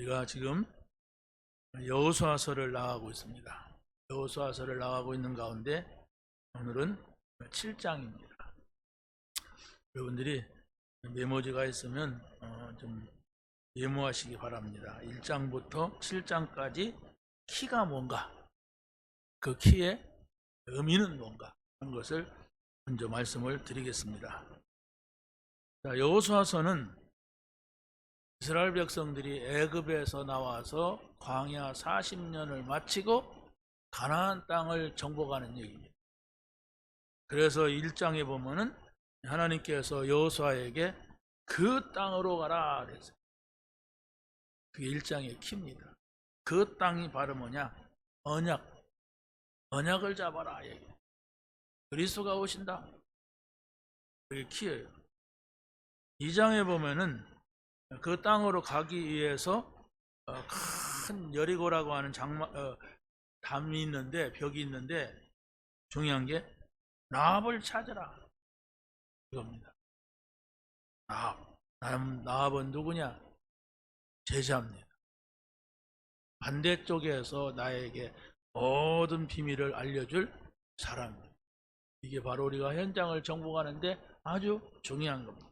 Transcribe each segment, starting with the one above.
우리가 지금 여호수아서를 나가고 있습니다. 여호수아서를 나가고 있는 가운데 오늘은 7장입니다. 여러분들이 메모지가 있으면 좀 메모하시기 바랍니다. 1장부터 7장까지 키가 뭔가, 그 키의 의미는 뭔가 하는 것을 먼저 말씀을 드리겠습니다. 여호수아서는 이스라엘 백성들이 애굽에서 나와서 광야 40년을 마치고 가나안 땅을 정복하는 얘기입니다. 그래서 1장에 보면은 하나님께서 여호수아에게 그 땅으로 가라 그랬어요. 그게 1장의 키입니다. 그 땅이 바로 뭐냐? 언약을 잡아라 얘기. 그리스도가 오신다. 그게 키예요. 2장에 보면은 그 땅으로 가기 위해서 큰 여리고라고 하는 담이 있는데, 벽이 있는데, 중요한 게 라합을 찾으라 이겁니다. 라합은 누구냐? 제자입니다. 반대쪽에서 나에게 모든 비밀을 알려줄 사람입니다. 이게 바로 우리가 현장을 정복하는데 아주 중요한 겁니다.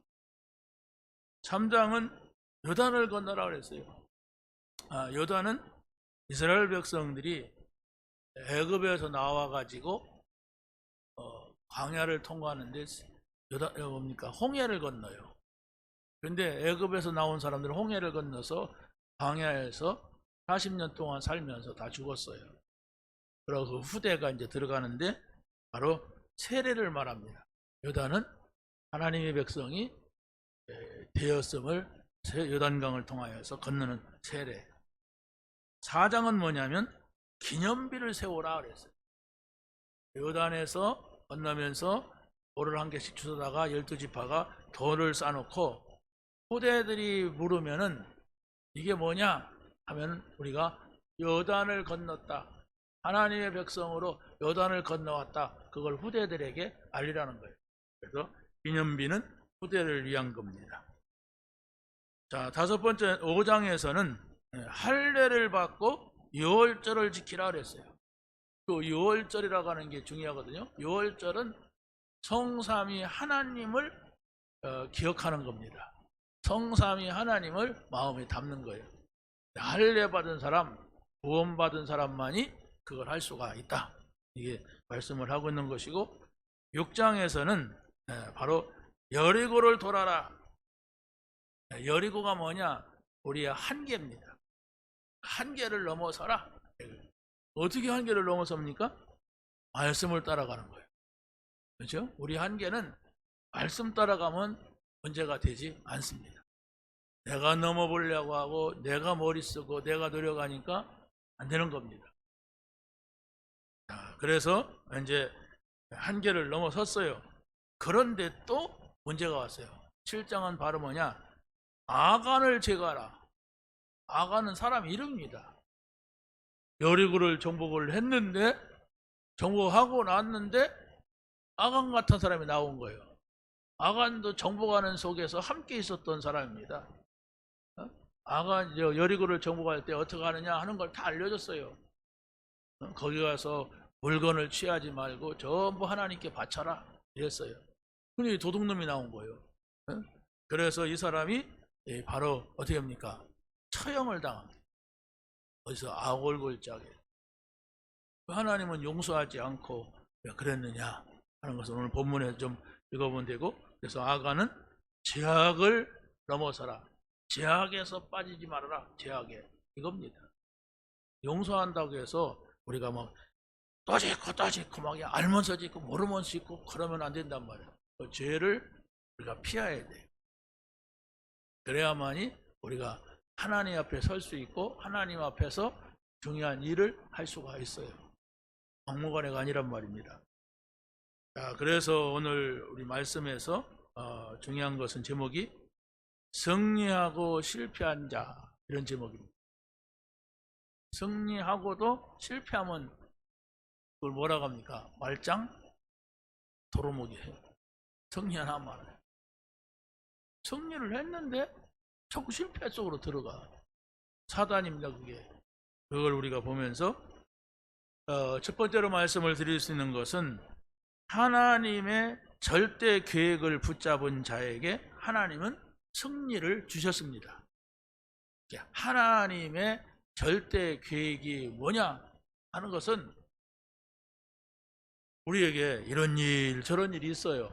3장은 요단을 건너라 그랬어요. 요단은 이스라엘 백성들이 애굽에서 나와가지고 광야를 통과하는데 뭡니까? 홍해를 건너요. 그런데 애굽에서 나온 사람들은 홍해를 건너서 광야에서 40년 동안 살면서 다 죽었어요. 그리고 그 후대가 이제 들어가는데 바로 세례를 말합니다. 요단은 하나님의 백성이 되었음을 요단강을 통하여서 건너는 세례. 4장은 뭐냐면 기념비를 세우라 그랬어요. 요단에서 건너면서 돌을 한 개씩 주워다가 12지파가 돌을 쌓아놓고 후대들이 물으면은 이게 뭐냐 하면 우리가 요단을 건넜다, 하나님의 백성으로 요단을 건너왔다, 그걸 후대들에게 알리라는 거예요. 그래서 기념비는 후대를 위한 겁니다. 자, 5번째 5장에서는 할례를 받고 유월절을 지키라 그랬어요. 그 유월절이라고 하는 게 중요하거든요. 유월절은 성삼위 하나님을 기억하는 겁니다. 성삼위 하나님을 마음에 담는 거예요. 할례 받은 사람, 구원 받은 사람만이 그걸 할 수가 있다. 이게 말씀을 하고 있는 것이고, 6장에서는 바로 여리고를 돌아라. 여리고가 뭐냐? 우리의 한계입니다. 한계를 넘어서라. 어떻게 한계를 넘어섭니까? 말씀을 따라가는 거예요. 그렇죠? 우리 한계는 말씀 따라가면 문제가 되지 않습니다. 내가 넘어보려고 하고 내가 머리 쓰고 내가 노력하니까 안 되는 겁니다. 그래서 이제 한계를 넘어섰어요. 그런데 또 문제가 왔어요. 7장은 바로 뭐냐? 아간을 제거하라. 아간은 사람 이름입니다. 여리고를 정복을 했는데, 정복하고 났는데 아간 같은 사람이 나온 거예요. 아간도 정복하는 속에서 함께 있었던 사람입니다. 아간 여리고를 정복할 때 어떻게 하느냐 하는 걸 다 알려줬어요. 거기 가서 물건을 취하지 말고 전부 하나님께 바쳐라 이랬어요. 근데 도둑놈이 나온 거예요. 그래서 이 사람이 바로 어떻게 합니까? 처형을 당합니다. 어디서 아골골짜기에. 하나님은 용서하지 않고 왜 그랬느냐 하는 것을 오늘 본문에 좀 읽어보면 되고, 그래서 아간은 제약을 넘어서라. 제약에서 빠지지 말아라. 제약에. 이겁니다. 용서한다고 해서 우리가 뭐 또 짓고 막 알면서 짓고 모르면서 짓고 그러면 안 된단 말이에요. 그 죄를 우리가 피해야 돼요. 그래야만이 우리가 하나님 앞에 설 수 있고 하나님 앞에서 중요한 일을 할 수가 있어요. 막무가내가 아니란 말입니다. 자, 그래서 오늘 우리 말씀에서 중요한 것은 제목이 승리하고 실패한 자, 이런 제목입니다. 승리하고도 실패하면 그걸 뭐라고 합니까? 말짱 도루묵이에요. 승리하나 말아요. 승리를 했는데 자꾸 실패 속으로 들어가. 사단입니다. 그걸 우리가 보면서 첫 번째로 말씀을 드릴 수 있는 것은 하나님의 절대 계획을 붙잡은 자에게 하나님은 승리를 주셨습니다. 하나님의 절대 계획이 뭐냐 하는 것은 우리에게 이런 일 저런 일이 있어요.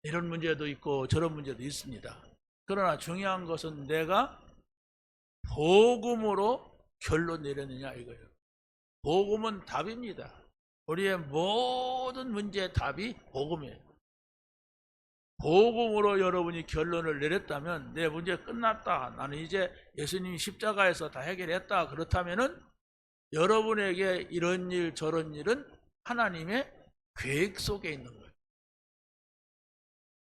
이런 문제도 있고 저런 문제도 있습니다. 그러나 중요한 것은 내가 복음으로 결론 내렸느냐 이거예요. 복음은 답입니다. 우리의 모든 문제의 답이 복음이에요. 복음으로 여러분이 결론을 내렸다면 내 문제 끝났다. 나는 이제 예수님이 십자가에서 다 해결했다. 그렇다면은 여러분에게 이런 일 저런 일은 하나님의 계획 속에 있는 거예요.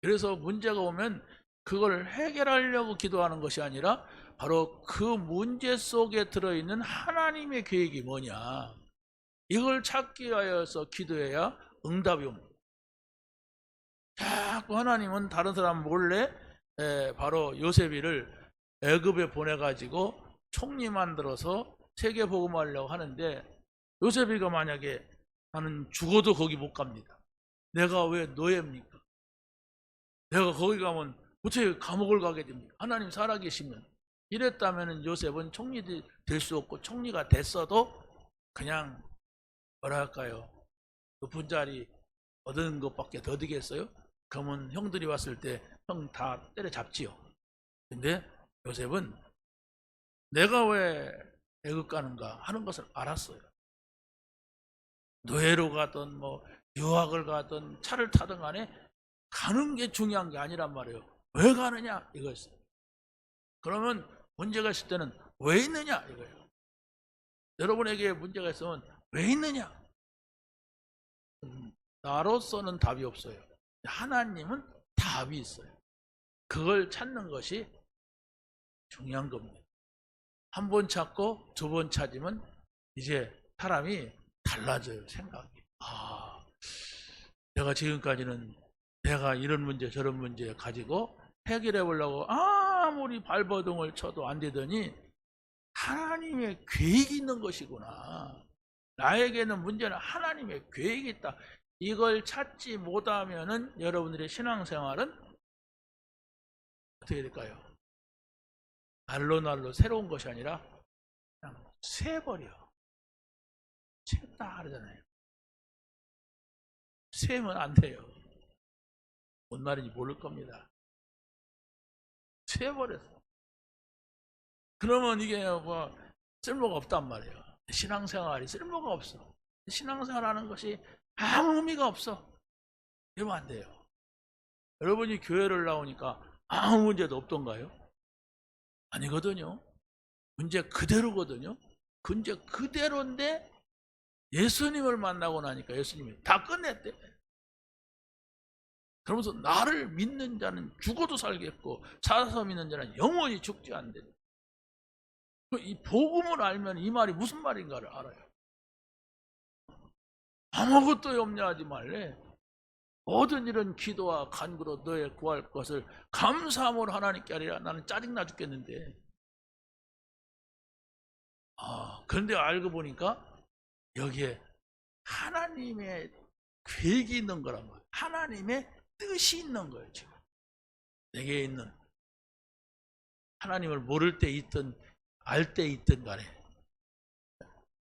그래서 문제가 오면 그걸 해결하려고 기도하는 것이 아니라 바로 그 문제 속에 들어있는 하나님의 계획이 뭐냐, 이걸 찾기 위하여서 기도해야 응답이 옵니다. 자꾸 하나님은 다른 사람 몰래 바로 요셉이를 애굽에 보내가지고 총리 만들어서 세계 복음하려고 하는데, 요셉이가 만약에 나는 죽어도 거기 못 갑니다. 내가 왜 노예입니까? 내가 거기 가면 어떻게 감옥을 가게 됩니까? 하나님 살아계시면. 이랬다면 요셉은 총리 될 수 없고, 총리가 됐어도 그냥 뭐랄까요, 높은 자리 얻은 것밖에 더 되겠어요? 그러면 형들이 왔을 때 형 다 때려잡지요. 근데 요셉은 내가 왜 애굽 가는가 하는 것을 알았어요. 노예로 가든 뭐 유학을 가든 차를 타든 간에 가는 게 중요한 게 아니란 말이에요. 왜 가느냐 이거였어요. 그러면 문제가 있을 때는 왜 있느냐 이거예요. 여러분에게 문제가 있으면 왜 있느냐? 나로서는 답이 없어요. 하나님은 답이 있어요. 그걸 찾는 것이 중요한 겁니다. 한 번 찾고 두 번 찾으면 이제 사람이 달라져요. 생각이. 내가 지금까지는 내가 이런 문제 저런 문제 가지고 해결해 보려고 아무리 발버둥을 쳐도 안 되더니 하나님의 계획이 있는 것이구나. 나에게는 문제는 하나님의 계획이 있다. 이걸 찾지 못하면은 여러분들의 신앙생활은 어떻게 될까요? 날로 새로운 것이 아니라 그냥 새버려. 샜다 하잖아요. 세면 안 돼요. 뭔 말인지 모를 겁니다. 새버렸어. 그러면 이게 뭐 쓸모가 없단 말이에요. 신앙생활이 쓸모가 없어. 신앙생활하는 것이 아무 의미가 없어. 이러면 안 돼요. 여러분이 교회를 나오니까 아무 문제도 없던가요? 아니거든요. 문제 그대로거든요. 문제 그대로인데 예수님을 만나고 나니까 예수님이 다 끝냈대. 그러면서 나를 믿는 자는 죽어도 살겠고 살아서 믿는 자는 영원히 죽지 않는다. 이 복음을 알면 이 말이 무슨 말인가를 알아요. 아무것도 염려하지 말래. 모든 일은 기도와 간구로 너의 구할 것을 감사함으로 하나님께 하리라. 나는 짜증나 죽겠는데. 그런데 알고 보니까 여기에 하나님의 계획이 있는 거란 말이에요. 하나님의 뜻이 있는 거예요. 지금 내게 있는, 하나님을 모를 때 있든 알 때 있든 간에.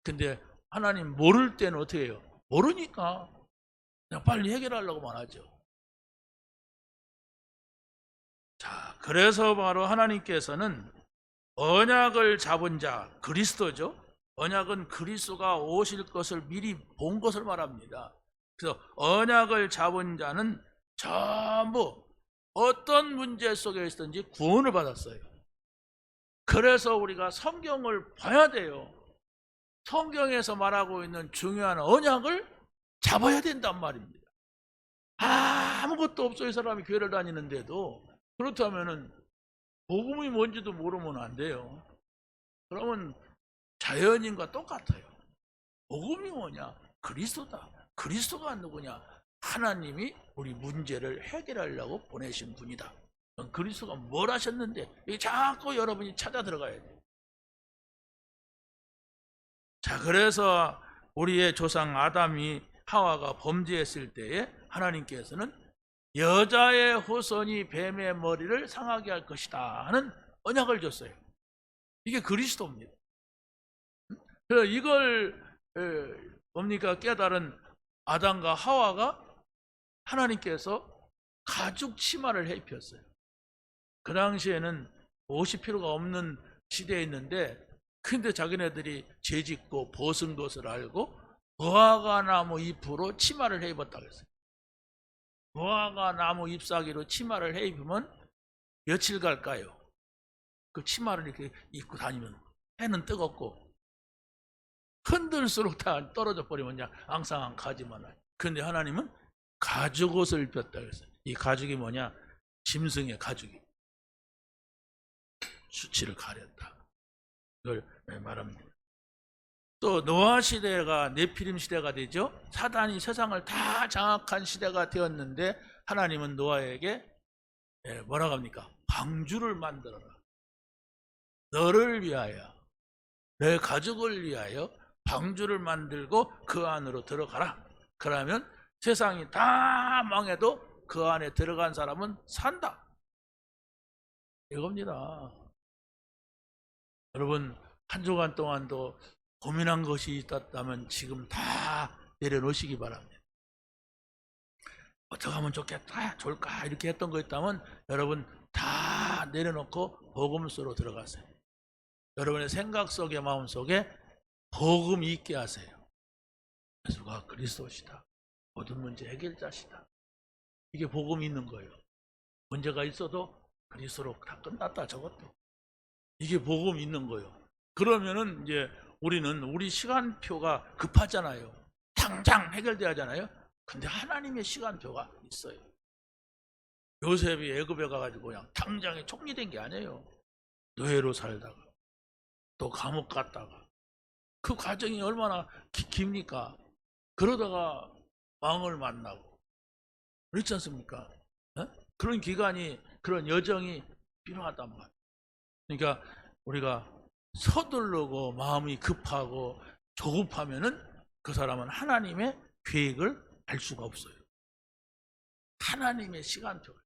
근데 하나님 모를 때는 어떻게 해요? 모르니까 그냥 빨리 해결하려고만 하죠. 자, 그래서 바로 하나님께서는 언약을 잡은 자, 그리스도죠. 언약은 그리스도가 오실 것을 미리 본 것을 말합니다. 그래서 언약을 잡은 자는 전부 어떤 문제 속에 있든지 구원을 받았어요. 그래서 우리가 성경을 봐야 돼요. 성경에서 말하고 있는 중요한 언약을 잡아야 된단 말입니다. 아무것도 없어 이 사람이 교회를 다니는데도. 그렇다면은 복음이 뭔지도 모르면 안 돼요. 그러면 자연인과 똑같아요. 복음이 뭐냐? 그리스도다. 그리스도가 누구냐? 하나님이 우리 문제를 해결하려고 보내신 분이다. 그리스도가 뭘 하셨는데 자꾸 여러분이 찾아 들어가야 돼요. 자, 그래서 우리의 조상 아담이 하와가 범죄했을 때에 하나님께서는 여자의 후손이 뱀의 머리를 상하게 할 것이다 하는 언약을 줬어요. 이게 그리스도입니다. 그래서 이걸 뭡니까 깨달은 아담과 하와가 하나님께서 가죽 치마를 해 입혔어요. 그 당시에는 옷이 필요가 없는 시대였는데, 근데 자기네들이 죄짓고 벗은 것을 알고 무화과 나무 잎으로 치마를 해 입었다고 했어요. 무화과 나무 잎사귀로 치마를 해 입으면 며칠 갈까요? 그 치마를 이렇게 입고 다니면 해는 뜨겁고 흔들수록 다 떨어져 버리면 그냥 앙상한 가지만 하죠. 그런데 하나님은 가죽 옷을 입혔다 그랬어요. 이 가죽이 뭐냐? 짐승의 가죽이 수치를 가렸다, 이걸 말합니다. 또 노아 시대가 네피림 시대가 되죠. 사단이 세상을 다 장악한 시대가 되었는데 하나님은 노아에게 뭐라고 합니까? 방주를 만들어라. 너를 위하여, 내 가족을 위하여 방주를 만들고 그 안으로 들어가라. 그러면 세상이 다 망해도 그 안에 들어간 사람은 산다, 이겁니다. 여러분, 한 주간 동안도 고민한 것이 있었다면 지금 다 내려놓으시기 바랍니다. 어떻게 하면 좋을까 이렇게 했던 거 있다면 여러분 다 내려놓고 복음으로 들어가세요. 여러분의 생각 속에 마음 속에 복음이 있게 하세요. 예수가 그리스도시다, 모든 문제 해결자시다, 이게 복음이 있는 거예요. 문제가 있어도 그리스도로 다 끝났다, 저것도. 이게 복음이 있는 거예요. 그러면은 이제 우리는 우리 시간표가 급하잖아요. 당장 해결돼야 하잖아요. 근데 하나님의 시간표가 있어요. 요셉이 애굽에 가가지고 그냥 당장에 총리된 게 아니에요. 노예로 살다가 또 감옥 갔다가 그 과정이 얼마나 깁니까? 그러다가 왕을 만나고 그렇지 않습니까? 그런 기간이, 그런 여정이 필요하단 말이에요. 그러니까 우리가 서두르고 마음이 급하고 조급하면은 그 사람은 하나님의 계획을 알 수가 없어요. 하나님의 시간표를.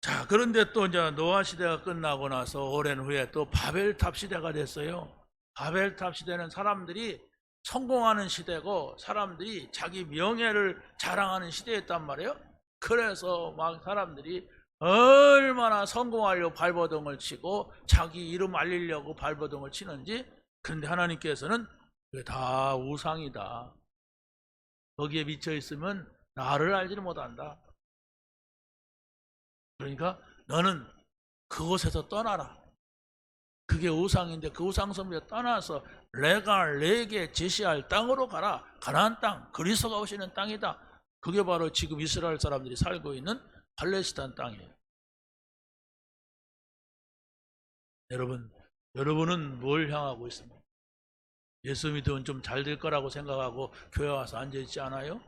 자, 그런데 또 이제 노아 시대가 끝나고 나서 오랜 후에 또 바벨탑 시대가 됐어요. 바벨탑 시대는 사람들이 성공하는 시대고 사람들이 자기 명예를 자랑하는 시대였단 말이에요. 그래서 막 사람들이 얼마나 성공하려고 발버둥을 치고 자기 이름 알리려고 발버둥을 치는지. 그런데 하나님께서는 그게 다 우상이다, 거기에 미쳐 있으면 나를 알지를 못한다. 그러니까 너는 그곳에서 떠나라. 그게 우상인데 그 우상 숭배에 떠나서 내가 내게 제시할 땅으로 가라. 가나안 땅, 그리스도가 오시는 땅이다. 그게 바로 지금 이스라엘 사람들이 살고 있는 팔레스타인 땅이에요. 여러분은 뭘 향하고 있습니까? 예수 믿으면 좀 잘 될 거라고 생각하고 교회 와서 앉아있지 않아요?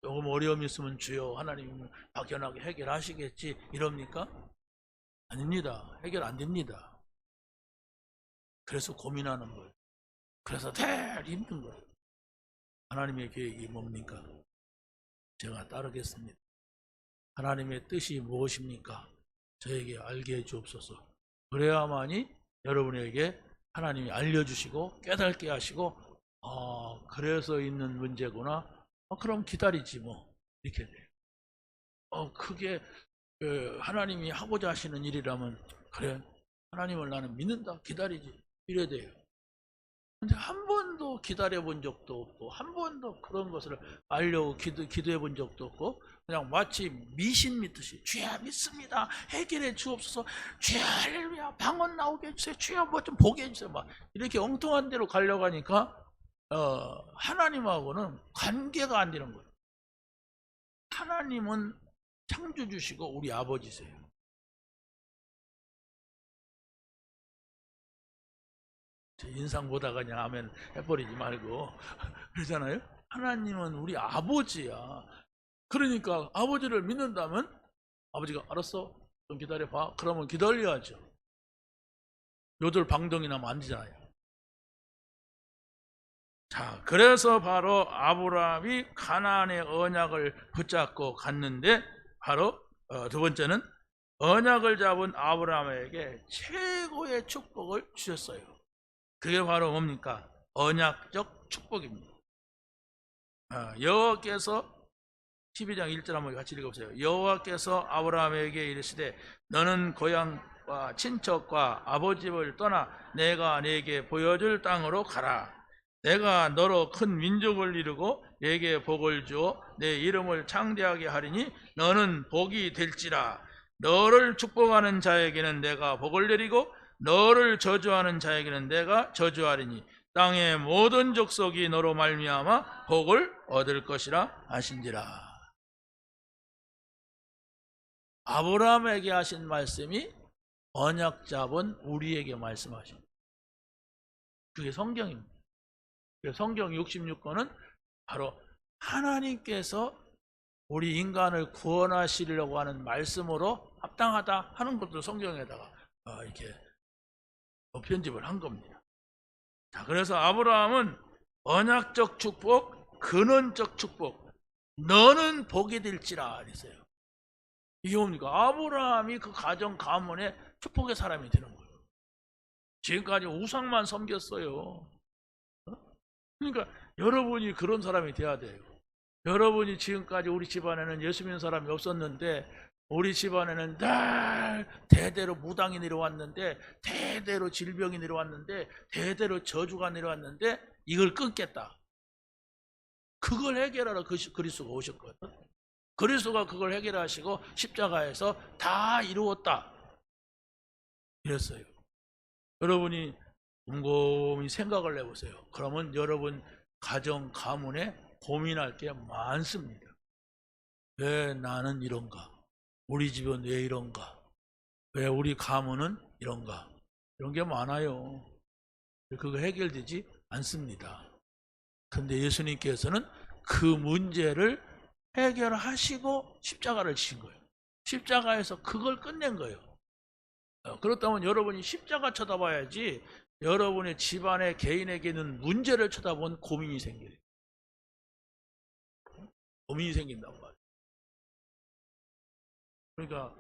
조금 어려움이 있으면 주여 하나님은 막연하게 해결하시겠지 이럽니까? 아닙니다. 해결 안 됩니다. 그래서 고민하는 거예요. 그래서 제일 힘든 거예요. 하나님의 계획이 뭡니까? 제가 따르겠습니다. 하나님의 뜻이 무엇입니까? 저에게 알게 해주옵소서. 그래야만이 여러분에게 하나님이 알려주시고 깨닫게 하시고 그래서 있는 문제구나. 그럼 기다리지 뭐, 이렇게 돼요. 그게 하나님이 하고자 하시는 일이라면 그래, 하나님을 나는 믿는다, 기다리지, 이래야 돼요. 근데 한 번도 기다려 본 적도 없고 한 번도 그런 것을 알려고 기도해 본 적도 없고 그냥 마치 미신 믿듯이 주여 믿습니다, 해결해 주옵소서, 주여 할렐루야, 방언 나오게 해주세요, 주여 뭐 좀 보게 해주세요, 막 이렇게 엉뚱한 데로 가려고 하니까 하나님하고는 관계가 안 되는 거예요. 하나님은 창조주시고 우리 아버지세요. 인상 보다가 그냥 아멘 해버리지 말고 그러잖아요. 하나님은 우리 아버지야. 그러니까 아버지를 믿는다면 아버지가 알았어, 좀 기다려봐, 그러면 기다려야죠. 요돌방동이 나면 안 되잖아요. 자, 그래서 바로 아브라함이 가나안의 언약을 붙잡고 갔는데, 바로 두 번째는 언약을 잡은 아브라함에게 최고의 축복을 주셨어요. 그게 바로 뭡니까? 언약적 축복입니다. 여호와께서 12장 1절 한번 같이 읽어보세요. 여호와께서 아브라함에게 이르시되 너는 고향과 친척과 아버지 집을 떠나 내가 네게 보여줄 땅으로 가라. 내가 너로 큰 민족을 이루고 네게 복을 주어 내 이름을 창대하게 하리니 너는 복이 될지라. 너를 축복하는 자에게는 내가 복을 내리고 너를 저주하는 자에게는 내가 저주하리니 땅의 모든 족속이 너로 말미암아 복을 얻을 것이라 하신지라. 아브라함에게 하신 말씀이 언약 잡은 우리에게 말씀하십니다. 그게 성경입니다. 성경 66권은 바로 하나님께서 우리 인간을 구원하시려고 하는 말씀으로 합당하다 하는 것도 성경에다가 이렇게 편집을 한 겁니다. 자, 그래서 아브라함은 언약적 축복, 근원적 축복, 너는 복이 될지라 그랬어요. 이게 뭡니까? 아브라함이 그 가정 가문의 축복의 사람이 되는 거예요. 지금까지 우상만 섬겼어요. 그러니까 여러분이 그런 사람이 돼야 돼요. 여러분이 지금까지 우리 집안에는 예수 믿는 사람이 없었는데, 우리 집안에는 늘 대대로 무당이 내려왔는데, 대대로 질병이 내려왔는데, 대대로 저주가 내려왔는데, 이걸 끊겠다. 그걸 해결하러 그리스도가 오셨거든. 그리스도가 그걸 해결하시고 십자가에서 다 이루었다 이랬어요. 여러분이 곰곰이 생각을 해보세요. 그러면 여러분 가정 가문에 고민할 게 많습니다. 왜 나는 이런가? 우리 집은 왜 이런가? 왜 우리 가문은 이런가? 이런 게 많아요. 그거 해결되지 않습니다. 그런데 예수님께서는 그 문제를 해결하시고 십자가를 지신 거예요. 십자가에서 그걸 끝낸 거예요. 그렇다면 여러분이 십자가 쳐다봐야지 여러분의 집안의 개인에게 있는 문제를 쳐다본 고민이 생겨요. 고민이 생긴단 말이에요. 그러니까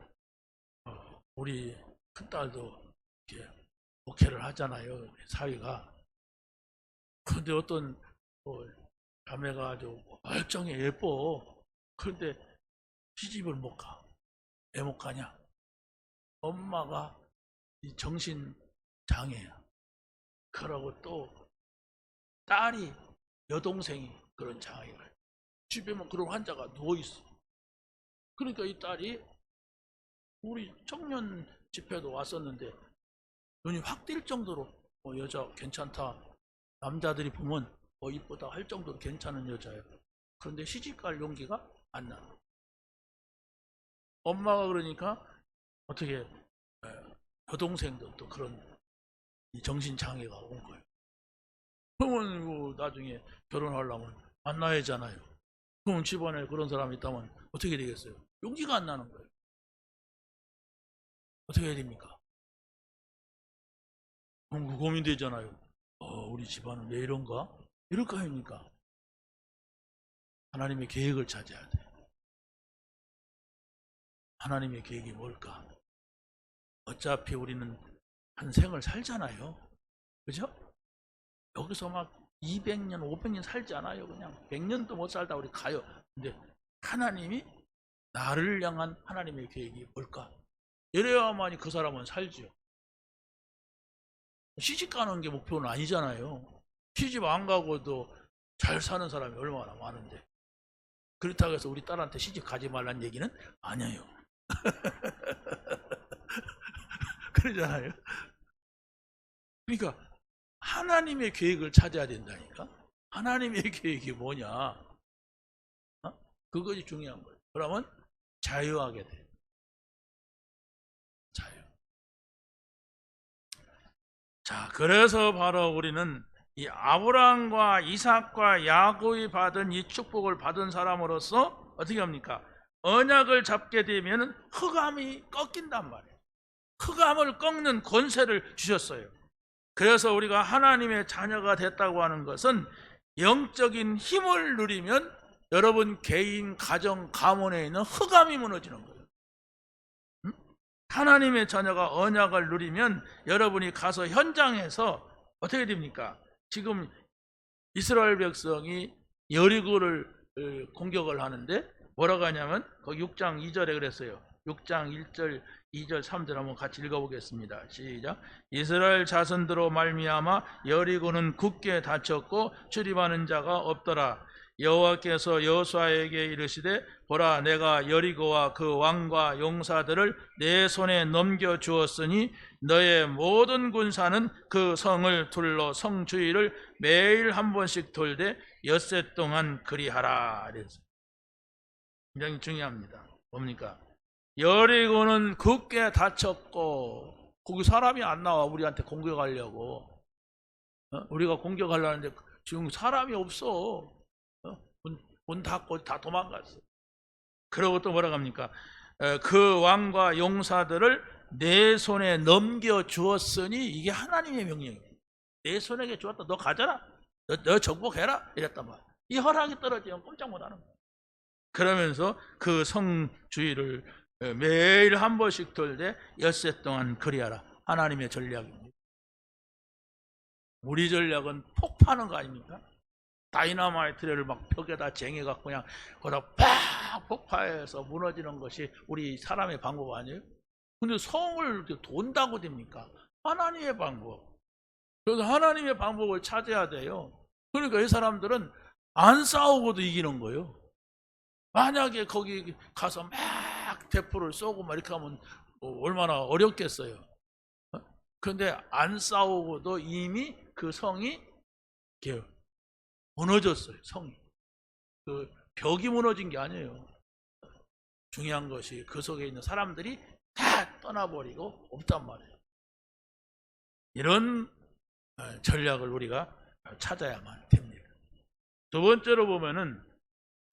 우리 큰딸도 이렇게 목회를 하잖아요. 사위가. 그런데 어떤 자매가 아주 멀쩡해 예뻐. 그런데 시집을 못 가. 왜 못 가냐? 엄마가 이 정신 장애야. 그러고 또 딸이 여동생이 그런 장애가 집에 뭐 그런 환자가 누워 있어. 그러니까 이 딸이 우리 청년 집회도 왔었는데 눈이 확 뜰 정도로 여자 괜찮다. 남자들이 보면 이쁘다 할 정도로 괜찮은 여자예요. 그런데 시집갈 용기가 안 나. 엄마가 그러니까 어떻게 여동생도 또 그런 정신장애가 온 거예요. 그러면 나중에 결혼하려면 만나야 하잖아요. 그럼 집안에 그런 사람이 있다면 어떻게 되겠어요? 용기가 안 나는 거예요. 어떻게 해야 됩니까? 그럼 고민되잖아요. 우리 집안은 왜 이런가? 이럴 거 아닙니까? 하나님의 계획을 찾아야 돼. 하나님의 계획이 뭘까? 어차피 우리는 한 생을 살잖아요. 그죠? 여기서 막 200년, 500년 살지 않아요. 그냥 100년도 못 살다 우리 가요. 근데 하나님이 나를 향한 하나님의 계획이 뭘까? 이래야만이 그 사람은 살죠. 시집 가는 게 목표는 아니잖아요. 시집 안 가고도 잘 사는 사람이 얼마나 많은데. 그렇다고 해서 우리 딸한테 시집 가지 말란 얘기는 아니에요. 그러잖아요. 그러니까 하나님의 계획을 찾아야 된다니까. 하나님의 계획이 뭐냐? 그것이 중요한 거예요. 그러면 자유하게 돼. 자유. 자, 그래서 바로 우리는 이 아브라함과 이삭과 야곱이 받은 이 축복을 받은 사람으로서 어떻게 합니까? 언약을 잡게 되면 흑암이 꺾인단 말이에요. 흑암을 꺾는 권세를 주셨어요. 그래서 우리가 하나님의 자녀가 됐다고 하는 것은 영적인 힘을 누리면 여러분 개인, 가정, 가문에 있는 흑암이 무너지는 거예요. 하나님의 자녀가 언약을 누리면 여러분이 가서 현장에서 어떻게 됩니까? 지금 이스라엘 백성이 여리고를 공격을 하는데 뭐라고 하냐면 거기 6장 2절에 그랬어요. 6장 1절, 2절, 3절 한번 같이 읽어보겠습니다. 시작. 이스라엘 자손들로 말미암아 여리고는 굳게 닫혔고 출입하는 자가 없더라. 여호와께서 여호수아에게 이르시되 보라 내가 여리고와 그 왕과 용사들을 내 손에 넘겨 주었으니 너의 모든 군사는 그 성을 둘러 성 주위를 매일 한 번씩 돌되 엿새 동안 그리하라. 굉장히 중요합니다. 뭡니까? 여리고는 굳게 닫혔고 거기 사람이 안 나와. 우리한테 공격하려고. 우리가 공격하려는데 지금 사람이 없어. 문 닫고 다 도망갔어. 그러고 또 뭐라고 합니까? 그 왕과 용사들을 내 손에 넘겨 주었으니 이게 하나님의 명령이에요. 내 손에게 주었다. 너 가져라. 너 정복해라. 이랬단 말이야. 이 허락이 떨어지면 꼼짝 못하는 거야. 그러면서 그 성 주위를 매일 한 번씩 돌되 엿새 동안 그리하라. 하나님의 전략입니다. 우리 전략은 폭파하는 거 아닙니까? 다이너마이트를 막 벽에다 쟁여갖고 그냥 거기다 팍 폭파해서 무너지는 것이 우리 사람의 방법 아니에요? 근데 성을 돈다고 됩니까? 하나님의 방법. 그래서 하나님의 방법을 찾아야 돼요. 그러니까 이 사람들은 안 싸우고도 이기는 거예요. 만약에 거기 가서 막 대포를 쏘고 막 이렇게 하면 얼마나 어렵겠어요. 그런데 안 싸우고도 이미 그 성이 무너졌어요. 성이. 그 벽이 무너진 게 아니에요. 중요한 것이 그 속에 있는 사람들이 다 떠나버리고 없단 말이에요. 이런 전략을 우리가 찾아야만 됩니다. 두 번째로 보면은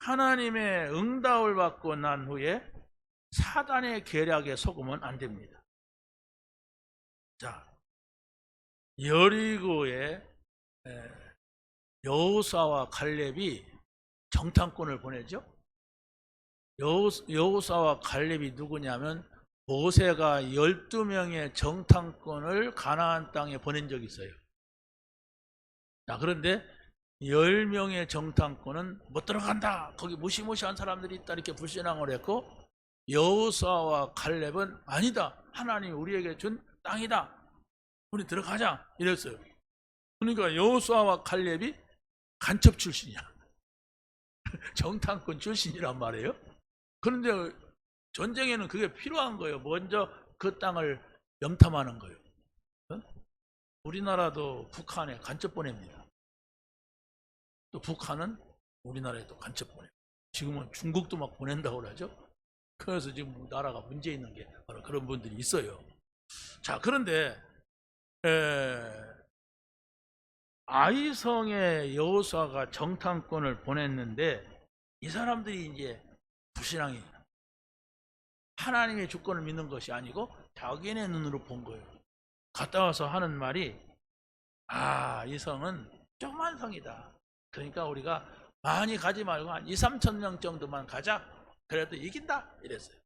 하나님의 응답을 받고 난 후에 사단의 계략에 속으면 안 됩니다. 자, 여리고의 여호수아와 갈렙이 정탐꾼을 보내죠. 여호수아와 갈렙이 누구냐면 모세가 12명의 정탐꾼을 가나안 땅에 보낸 적이 있어요. 자, 그런데 10명의 정탐꾼은 못 들어간다. 거기 무시무시한 사람들이 있다. 이렇게 불신앙을 했고 여호수아와 갈렙은 아니다. 하나님이 우리에게 준 땅이다. 우리 들어가자. 이랬어요. 그러니까 여호수아와 갈렙이 간첩 출신이야. 정탐꾼 출신이란 말이에요. 그런데 전쟁에는 그게 필요한 거예요. 먼저 그 땅을 염탐하는 거예요. 우리나라도 북한에 간첩 보냅니다. 또 북한은 우리나라에 또 간첩 보내요. 지금은 중국도 막 보낸다고 그러죠. 그래서 지금 나라가 문제 있는 게 바로 그런 분들이 있어요. 자, 그런데 아이성의 여호수아가 정탐꾼을 보냈는데 이 사람들이 이제 불신앙이 하나님의 주권을 믿는 것이 아니고 자기네 눈으로 본 거예요. 갔다 와서 하는 말이 이 성은 조그만 성이다. 그러니까 우리가 많이 가지 말고 한 2-3천 명 정도만 가자. 그래도 이긴다. 이랬어요.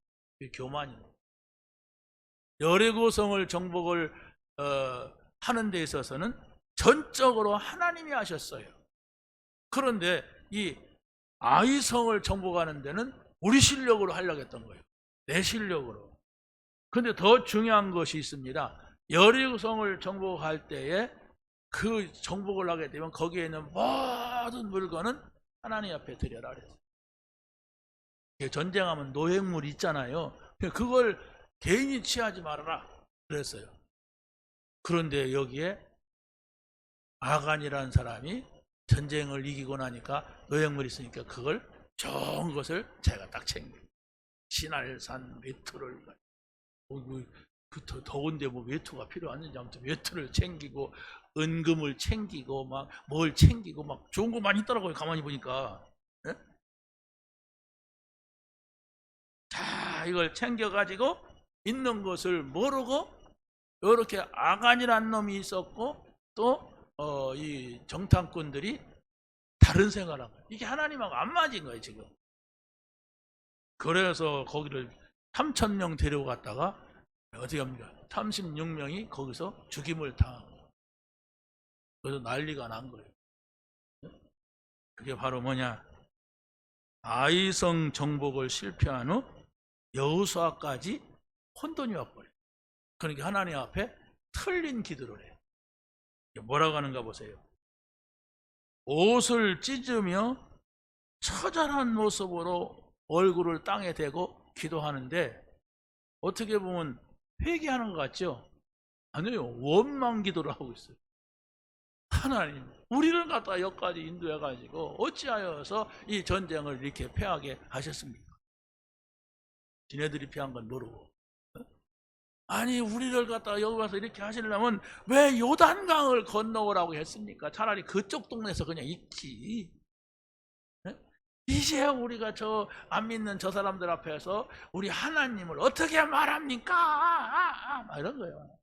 교만이. 여리고성을 정복을 하는 데 있어서는 전적으로 하나님이 하셨어요. 그런데 이 아이성을 정복하는 데는 우리 실력으로 하려고 했던 거예요. 내 실력으로. 그런데 더 중요한 것이 있습니다. 여리고성을 정복할 때에 그 정복을 하게 되면 거기에 있는 모든 물건은 하나님 앞에 드려라 그랬어요. 전쟁하면 노획물 있잖아요. 그걸 개인이 취하지 말아라 그랬어요. 그런데 여기에 아간이라는 사람이 전쟁을 이기고 나니까 노획물이 있으니까 그걸 좋은 것을 제가 딱 챙겨요. 신할산 외투를 더운데 뭐 외투가 필요하는지 아무튼 외투를 챙기고 은금을 챙기고 막 뭘 챙기고 막 좋은 거 많이 있더라고요. 가만히 보니까. 네? 자, 이걸 챙겨가지고 있는 것을 모르고 이렇게 아간이라는 놈이 있었고 또 이 정탐꾼들이 다른 생각을 한 거예요. 이게 하나님하고 안 맞은 거예요 지금. 그래서 거기를 3,000명 데려갔다가 어떻게 합니까? 36명이 거기서 죽임을 당하고 그래서 난리가 난 거예요. 그게 바로 뭐냐? 아이성 정복을 실패한 후 여호수아까지 혼돈이 와버려요. 그러니까 하나님 앞에 틀린 기도를 해요. 뭐라고 하는가 보세요. 옷을 찢으며 처절한 모습으로 얼굴을 땅에 대고 기도하는데 어떻게 보면 회개하는 것 같죠? 아니에요. 원망 기도를 하고 있어요. 하나님, 우리를 갖다 여기까지 인도해가지고 어찌하여서 이 전쟁을 이렇게 패하게 하셨습니까? 지네들이 패한 건 모르고. 아니 우리를 갖다 여기 와서 이렇게 하시려면 왜 요단강을 건너오라고 했습니까? 차라리 그쪽 동네에서 그냥 있지. 이제 우리가 저 안 믿는 저 사람들 앞에서 우리 하나님을 어떻게 말합니까? 이런 거예요.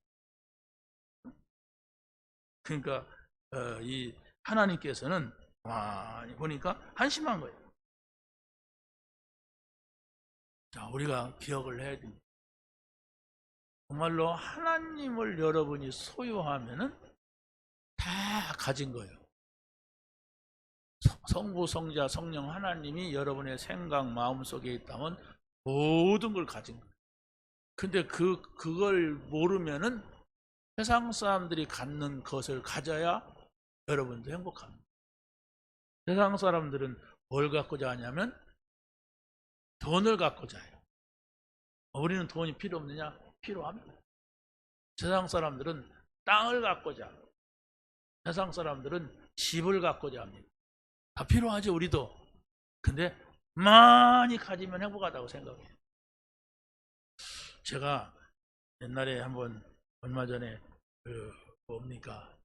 그러니까 이 하나님께서는 보니까 한심한 거예요. 자, 우리가 기억을 해야 됩니다. 정말로 하나님을 여러분이 소유하면은 다 가진 거예요. 성부, 성자, 성령 하나님이 여러분의 생각, 마음 속에 있다면 모든 걸 가진 거예요. 근데 그걸 모르면은 세상 사람들이 갖는 것을 가져야 여러분도 행복합니다. 세상 사람들은 뭘 갖고자 하냐면 돈을 갖고자 해요. 우리는 돈이 필요 없느냐? 필요합니다. 세상 사람들은 땅을 갖고자 합니다. 세상 사람들은 집을 갖고자 합니다. 다 필요하죠, 우리도. 근데 많이 가지면 행복하다고 생각해요. 제가 옛날에 얼마 전에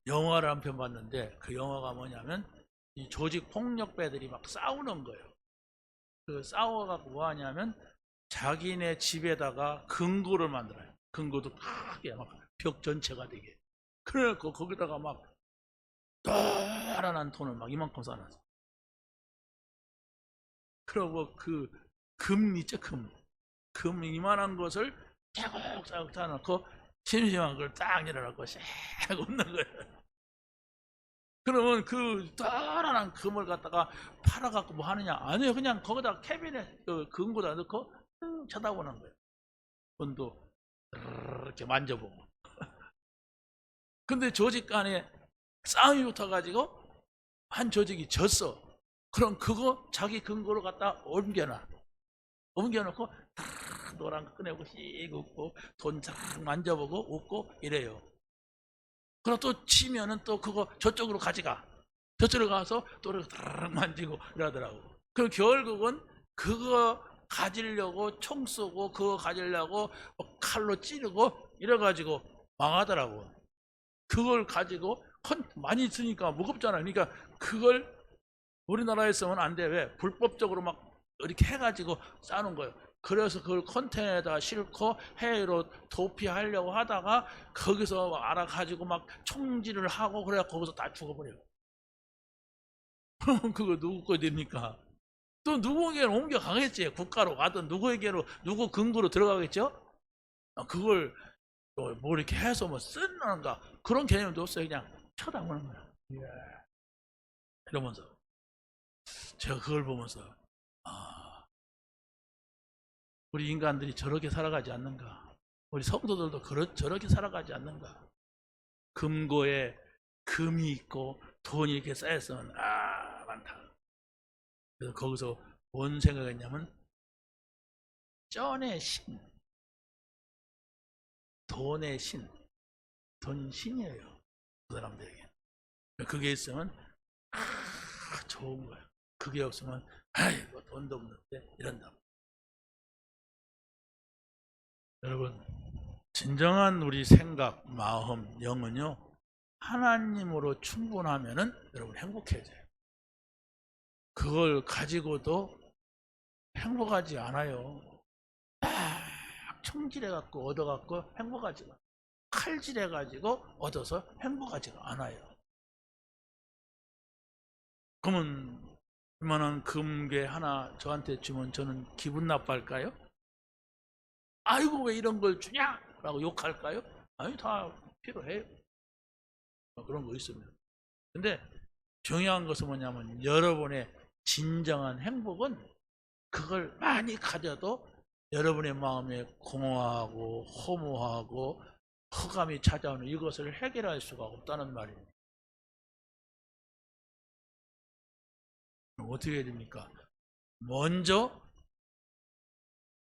영화를 한 편 봤는데 그 영화가 뭐냐면 이 조직 폭력배들이 막 싸우는 거예요. 그 싸워갖고 뭐 하냐면 자기네 집에다가 금고를 만들어요. 금고도 크게 막 벽 전체가 되게. 그래갖고 거기다가 막 따란한 돈을 막 이만큼 쌓아놨어. 그리고 그 금 있죠, 금 이만한 것을 차곡차곡 쌓아놓고 심심한 걸 딱 내려놓고 씩 웃는 거예요. 그러면 그 따란한 금을 갖다가 팔아갖고 뭐 하느냐? 아니요, 그냥 거기다 캐비넷 금고다 넣고 쳐다보는 거예요. 돈도 이렇게 만져보고. 근데 조직 간에 싸움이 붙어가지고 한 조직이 졌어. 그럼 그거 자기 금고로 갖다 옮겨놓고 다 노란 거 꺼내고 씩 웃고 돈 쫙 만져보고 웃고 이래요. 그럼 또 치면은 또 그거 저쪽으로 가져가. 저쪽으로 가서 또 이렇게 만지고 이러더라고. 그럼 결국은 그거 가지려고 총 쏘고 그거 가지려고 칼로 찌르고 이래가지고 망하더라고. 그걸 가지고 많이 쓰니까 무겁잖아. 그러니까 그걸 우리나라에서는 안 돼. 왜? 불법적으로 막 이렇게 해가지고 싸는 거예요. 그래서 그걸 컨테이너에다 싣고 해외로 도피하려고 하다가 거기서 알아가지고 막 총질을 하고 그래야 거기서 다 죽어버려요. 그러면 그거 누구 거 됩니까? 또 누구에게는 옮겨가겠지. 국가로 가든 누구에게로 누구 근거로 들어가겠죠? 그걸 뭐 이렇게 해서 뭐 쓰는가 그런 개념도 없어요. 그냥 쳐다보는 거야. 이러면서 제가 그걸 보면서 우리 인간들이 저렇게 살아가지 않는가? 우리 성도들도 저렇게 살아가지 않는가? 금고에 금이 있고 돈이 이렇게 쌓였으면 많다. 그래서 거기서 뭔 생각했냐면 쩐의 신, 돈의 신, 돈 신이에요. 그 사람들에게. 그게 있으면 좋은 거예요. 그게 없으면 아이고 돈도 없는데 이런다. 여러분, 진정한 우리 생각, 마음, 영은요 하나님으로 충분하면은 여러분 행복해져요. 그걸 가지고도 행복하지 않아요. 딱 성질해갖고 얻어갖고 행복하지가, 칼질해가지고 얻어서 행복하지가 않아요. 그러면 이만한 금괴 하나 저한테 주면 저는 기분 나빠할까요? 아이고 왜 이런 걸 주냐? 라고 욕할까요? 아니, 다 필요해요. 그런 거 있습니다. 근데 중요한 것은 뭐냐면 여러분의 진정한 행복은 그걸 많이 가져도 여러분의 마음에 공허하고 허무하고 허감이 찾아오는 이것을 해결할 수가 없다는 말입니다. 어떻게 해야 됩니까? 먼저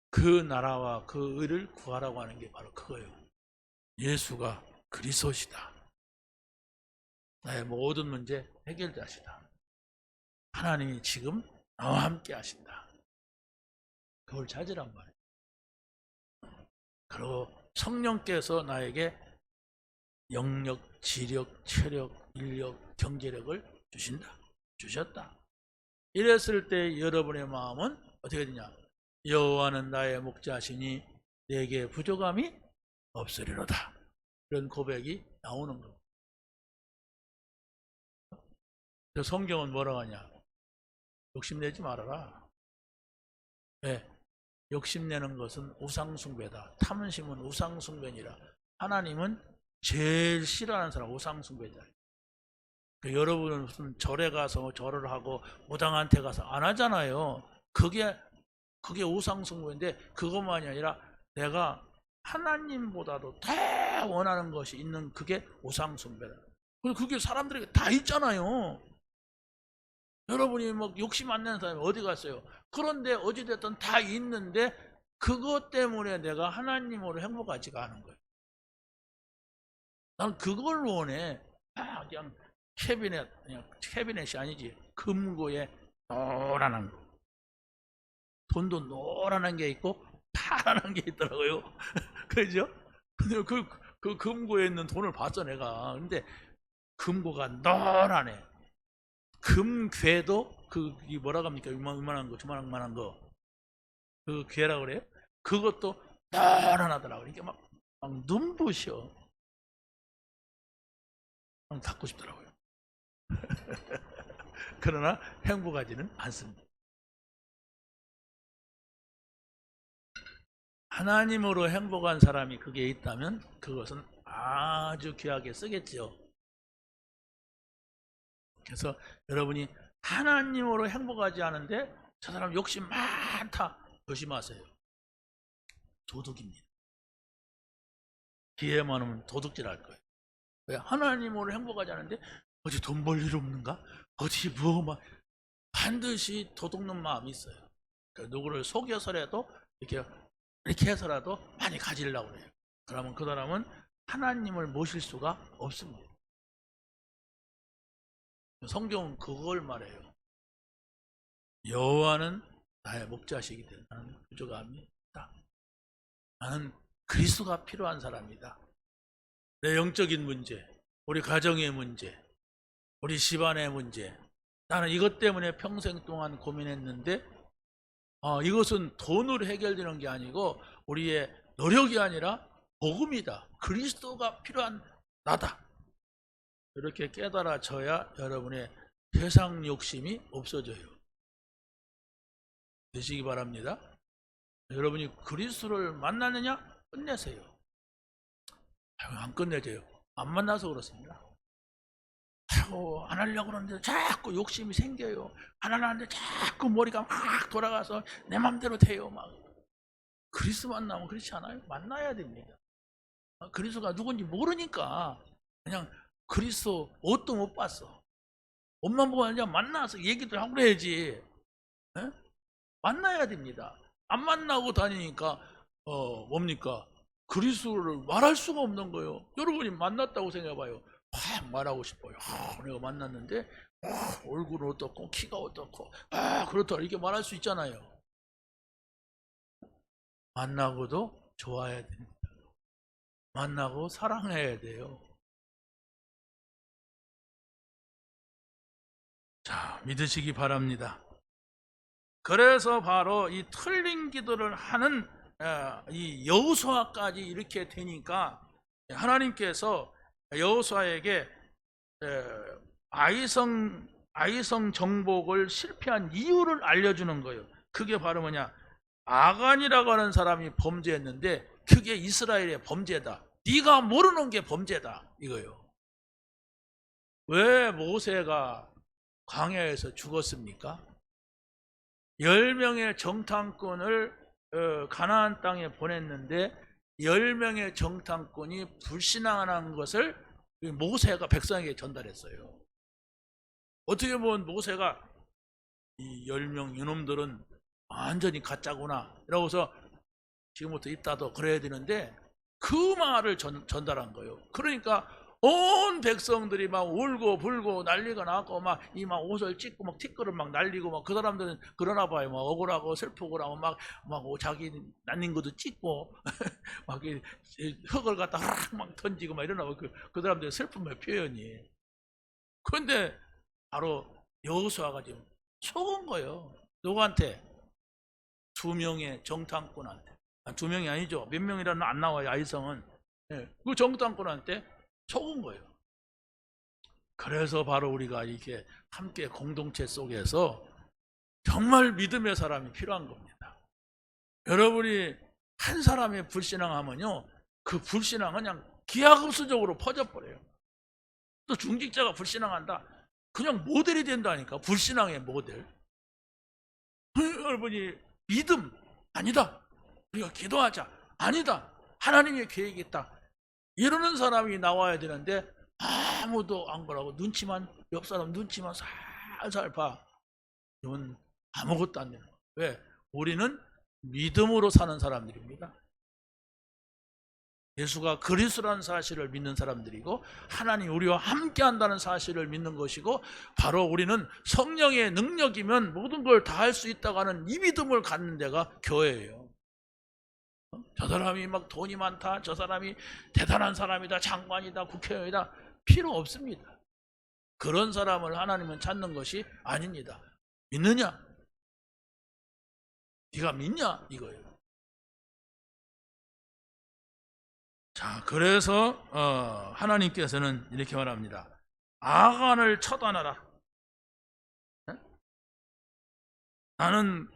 그 나라와 그 의를 구하라고 하는 게 바로 그거예요. 예수가 그리스도시다. 나의 모든 문제 해결자시다. 하나님이 지금 나와 함께 하신다. 그걸 찾으란 말이에요. 그리고 성령께서 나에게 영력, 지력, 체력, 인력, 경제력을 주신다. 주셨다. 이랬을 때 여러분의 마음은 어떻게 되냐? 여호와는 나의 목자시니 내게 부족함이 없으리로다. 이런 고백이 나오는 겁니다. 성경은 뭐라고 하냐? 욕심내지 말아라. 왜? 욕심내는 것은 우상숭배다. 탐심은 우상숭배니라. 하나님은 제일 싫어하는 사람 우상숭배자. 여러분은 무슨 절에 가서 절을 하고 무당한테 가서 안 하잖아요. 그게 우상숭배인데 그것만이 아니라 내가 하나님보다도 더 원하는 것이 있는 그게 우상숭배다. 그게 사람들에게 다 있잖아요. 여러분이 뭐 욕심 안 내는 사람이 어디 갔어요? 그런데 어찌됐든 다 있는데 그것 때문에 내가 하나님으로 행복하지가 않은 거예요. 난 그걸 원해. 그냥 캐비넷이 아니지. 금고에 노란한 거. 돈도 노란한 게 있고 파란한 게 있더라고요. 그죠? 근데 그 금고에 있는 돈을 봤어 내가. 근데 금고가 노란해. 금괴도 이 뭐라고 합니까? 이만한 거, 조만한 거. 그 괴라고 그래요? 그것도 노란하더라고. 이게 막 눈부셔. 갖고 싶더라고요. 그러나 행복하지는 않습니다. 하나님으로 행복한 사람이 그게 있다면 그것은 아주 귀하게 쓰겠죠. 그래서 여러분이 하나님으로 행복하지 않은데 저 사람 욕심 많다. 조심하세요. 도둑입니다. 기회 많으면 도둑질할 거예요. 왜? 하나님으로 행복하지 않은데 어디 돈 벌 일 없는가? 어디 막 반드시 도둑놈 마음이 있어요. 그러니까 누구를 속여서라도 이렇게 해서라도 많이 가지려고 해요. 그러면 그 사람은 하나님을 모실 수가 없습니다. 성경은 그걸 말해요. 여호와는 나의 목자시기 때문에 나는 부족함이 없다. 나는 그리스도가 필요한 사람이다. 내 영적인 문제, 우리 가정의 문제, 우리 집안의 문제, 나는 이것 때문에 평생 동안 고민했는데 이것은 돈으로 해결되는 게 아니고 우리의 노력이 아니라 복음이다. 그리스도가 필요한 나다. 이렇게 깨달아져야 여러분의 세상 욕심이 없어져요. 되시기 바랍니다. 여러분이 그리스도를 만나느냐? 끝내세요. 안 끝내져요. 안 만나서 그렇습니다. 안 하려고 그러는데 자꾸 욕심이 생겨요. 안 하려는데 자꾸 머리가 막 돌아가서 내 맘대로 돼요. 막. 그리스도 만나면 그렇지 않아요? 만나야 됩니다. 그리스도가 누군지 모르니까 그냥 그리스도 옷도 못 봤어. 옷만 보고 그냥 만나서 얘기도 하고 그래야지. 에? 만나야 됩니다. 안 만나고 다니니까 뭡니까? 그리스도를 말할 수가 없는 거예요. 여러분이 만났다고 생각해봐요. 확 말하고 싶어요. 내가 만났는데 얼굴은 어떻고 키가 어떻고 그렇다 이렇게 말할 수 있잖아요. 만나고도 좋아해야 됩니다. 만나고 사랑해야 돼요. 자, 믿으시기 바랍니다. 그래서 바로 이 틀린 기도를 하는 이 여호수아까지 이렇게 되니까 하나님께서 여호수아에게 아이성 정복을 실패한 이유를 알려주는 거예요. 그게 바로 뭐냐? 아간이라고 하는 사람이 범죄했는데 그게 이스라엘의 범죄다. 네가 모르는 게 범죄다 이거예요. 왜 모세가 광야에서 죽었습니까? 10명의 정탐꾼을 가나안 땅에 보냈는데 10명의 정탐꾼이 불신앙하는 것을 모세가 백성에게 전달했어요. 어떻게 보면 모세가 이 10명 이놈들은 완전히 가짜구나 이러고서 지금부터 이따도 그래야 되는데 그 말을 전달한 거예요. 그러니까 온 백성들이 막 울고 불고 난리가 나고 막 옷을 찢고 막 티끌을 막 날리고 막 그 사람들은 그러나 봐요. 막 억울하고 슬프고 막 자기 난린 것도 찢고 막 흙을 갖다 막 던지고 막 이러나 그 사람들의 슬픔의 표현이. 그런데 바로 여호수아가 지금 속은 거예요. 누구한테? 2명의 정탐꾼한테. 2명이 아니죠. 몇 명이라는 안 나와요. 아이성은. 그 정탐꾼한테 속은 거예요. 그래서 바로 우리가 이렇게 함께 공동체 속에서 정말 믿음의 사람이 필요한 겁니다. 여러분이 한 사람의 불신앙하면요, 그 불신앙은 그냥 기하급수적으로 퍼져버려요. 또 중직자가 불신앙한다, 그냥 모델이 된다니까. 불신앙의 모델. 여러분이 믿음 아니다, 우리가 기도하자 아니다, 하나님의 계획이 있다, 이러는 사람이 나와야 되는데 아무도 안 그러고 옆 사람 눈치만 살살 봐. 이건 아무것도 안 되는 거예요. 왜? 우리는 믿음으로 사는 사람들입니다. 예수가 그리스도라는 사실을 믿는 사람들이고 하나님 우리와 함께 한다는 사실을 믿는 것이고, 바로 우리는 성령의 능력이면 모든 걸 다 할 수 있다고 하는 이 믿음을 갖는 데가 교회예요. 저 사람이 막 돈이 많다, 저 사람이 대단한 사람이다, 장관이다, 국회의원이다, 필요 없습니다. 그런 사람을 하나님은 찾는 것이 아닙니다. 믿느냐? 네가 믿냐? 이거예요. 자, 그래서 하나님께서는 이렇게 말합니다. 아간을 처단하라. 나는